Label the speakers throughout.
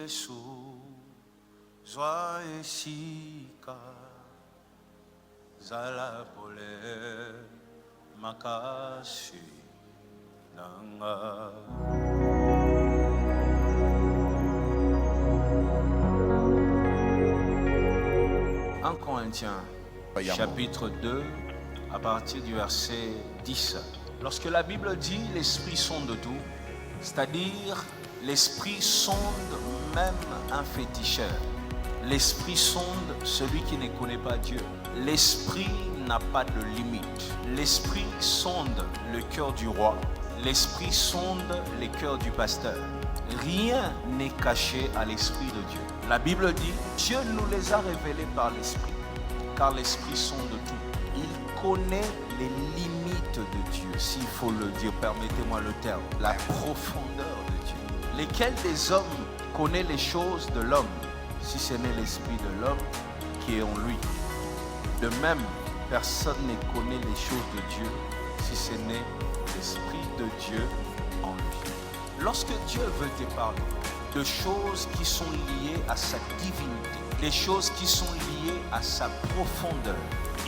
Speaker 1: Yesu zwa esika zala pole makasi nanga. 1 Corinthiens chapitre 2 à partir du verset 10. Lorsque la Bible dit l'esprit sonde tout, c'est-à-dire l'esprit sonde même un féticheur. L'esprit sonde celui qui ne connaît pas Dieu. L'esprit n'a pas de limite. L'esprit sonde le cœur du roi. L'esprit sonde les cœurs du pasteur. Rien n'est caché à l'esprit de Dieu. La Bible dit, Dieu nous les a révélés par l'esprit, car l'esprit sonde tout. Il connaît les limites de Dieu, s'il faut le dire, permettez-moi le terme, la profondeur de Dieu. Lesquels des hommes connaît les choses de l'homme, si ce n'est l'esprit de l'homme qui est en lui. De même, personne ne connaît les choses de Dieu, si ce n'est l'esprit de Dieu en lui. Lorsque Dieu veut te parler de choses qui sont liées à sa divinité, des choses qui sont liées à sa profondeur,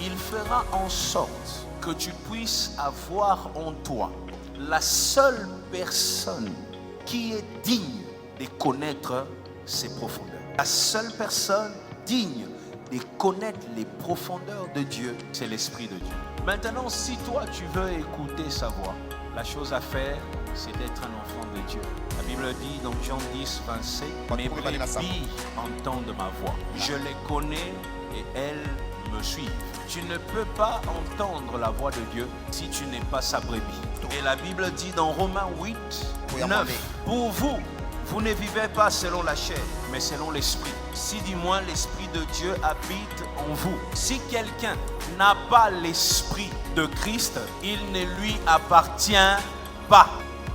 Speaker 1: il fera en sorte que tu puisses avoir en toi la seule personne qui est digne de connaître ses profondeurs. La seule personne digne de connaître les profondeurs de Dieu, c'est l'Esprit de Dieu. Maintenant, si toi tu veux écouter sa voix, la chose à faire, c'est d'être un enfant de Dieu. La Bible dit dans Jean 10, 27, mes brebis entendent ma voix. Je les connais et elles me suivent. Tu ne peux pas entendre la voix de Dieu si tu n'es pas sa brebis. Et la Bible dit dans Romains 8, 9, pour vous, vous ne vivez pas selon la chair, mais selon l'esprit. Si du moins l'esprit de Dieu habite en vous. Si quelqu'un n'a pas l'esprit de Christ, il ne lui appartient pas.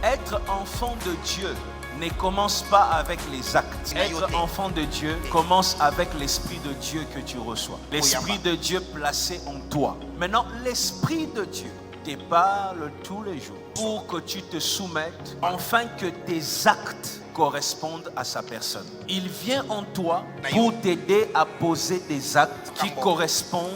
Speaker 1: Être enfant de Dieu ne commence pas avec les actes. Être enfant de Dieu commence avec l'Esprit de Dieu que tu reçois. L'Esprit de Dieu placé en toi. Maintenant, l'Esprit de Dieu te parle tous les jours pour que tu te soumettes, afin que tes actes correspondent à sa personne. Il vient en toi pour t'aider à poser des actes qui correspondent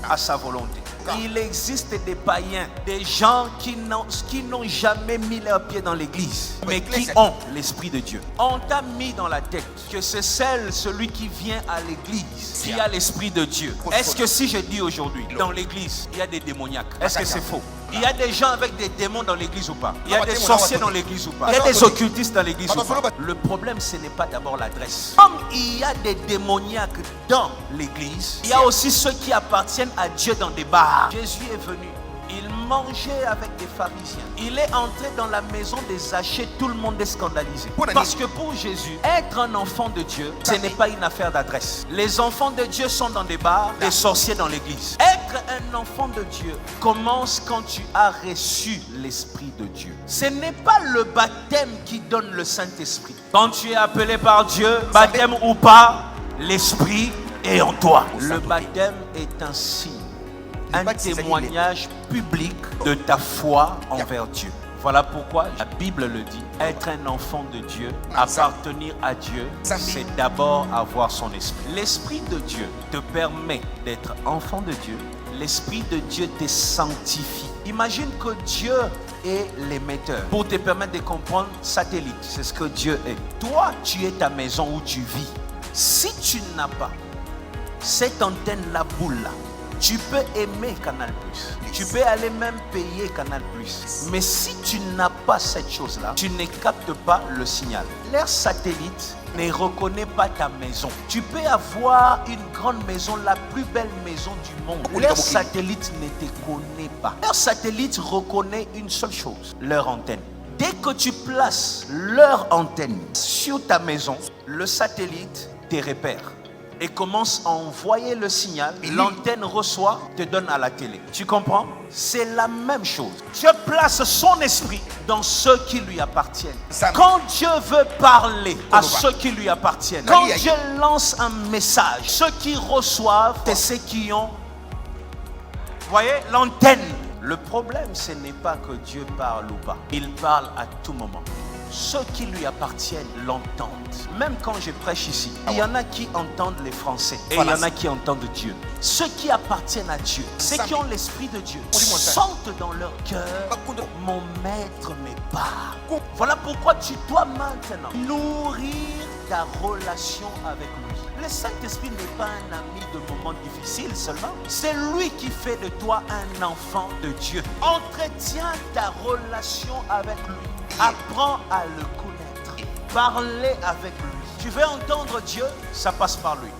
Speaker 1: à sa volonté. Il existe des païens, des gens qui n'ont jamais mis leurs pieds dans l'église, mais qui ont l'Esprit de Dieu. On t'a mis dans la tête que c'est celui qui vient à l'église qui a l'Esprit de Dieu. Est-ce que si je dis aujourd'hui, dans l'église, il y a des démoniaques, est-ce que c'est faux? Il y a des gens avec des démons dans l'église ou pas? Il y a des sorciers dans l'église ou pas? Il y a des occultistes dans l'église ou pas? Le problème, ce n'est pas d'abord l'adresse. Comme il y a des démoniaques dans l'église, il y a aussi ceux qui appartiennent à Dieu dans des bars. Jésus est venu, il mangeait avec des pharisiens. Il est entré dans la maison des Zachée, tout le monde est scandalisé. Parce que pour Jésus, être un enfant de Dieu, ce n'est pas une affaire d'adresse. Les enfants de Dieu sont dans des bars, des sorciers dans l'église. Être un enfant de Dieu commence quand tu as reçu l'Esprit de Dieu. Ce n'est pas le baptême qui donne le Saint-Esprit. Quand tu es appelé par Dieu, baptême ou pas, l'Esprit est en toi. Le baptême est un signe, un témoignage public de ta foi envers Dieu. Voilà pourquoi la Bible le dit. Être un enfant de Dieu, appartenir à Dieu, c'est d'abord avoir son esprit. L'Esprit de Dieu te permet d'être enfant de Dieu. L'Esprit de Dieu te sanctifie. Imagine que Dieu est l'émetteur pour te permettre de comprendre satellite. C'est ce que Dieu est. Toi, tu es ta maison où tu vis. Si tu n'as pas cette antenne-là, boule-là, tu peux aimer Canal+. Tu peux aller même payer Canal+. Mais si tu n'as pas cette chose-là, tu ne captes pas le signal. L'air satellite ne reconnaît pas ta maison. Tu peux avoir une grande maison, la plus belle maison du monde. L'air satellite ne te connaît pas. L'air satellite reconnaît une seule chose, leur antenne. Dès que tu places leur antenne sur ta maison, le satellite te repère et commence à envoyer le signal. L'antenne reçoit, te donne à la télé. Tu comprends? C'est la même chose. Dieu place son esprit dans ceux qui lui appartiennent. Quand Dieu veut parler à ceux qui lui appartiennent, quand Dieu lance un message, ceux qui reçoivent, c'est ceux qui ont, vous voyez, l'antenne. Le problème, ce n'est pas que Dieu parle ou pas. Il parle à tout moment. Ceux qui lui appartiennent l'entendent. Même quand je prêche ici, il y en a qui entendent les Français et il y en a qui entendent Dieu. Ceux qui appartiennent à Dieu, ceux qui ont l'Esprit de Dieu, sentent dans leur cœur, mon maître me parle. Voilà pourquoi tu dois maintenant nourrir ta relation avec lui. Le Saint-Esprit n'est pas un ami de moments difficiles seulement. C'est lui qui fait de toi un enfant de Dieu. Entretiens ta relation avec lui. Apprends à le connaître. Parler avec lui. Tu veux entendre Dieu, ça passe par lui.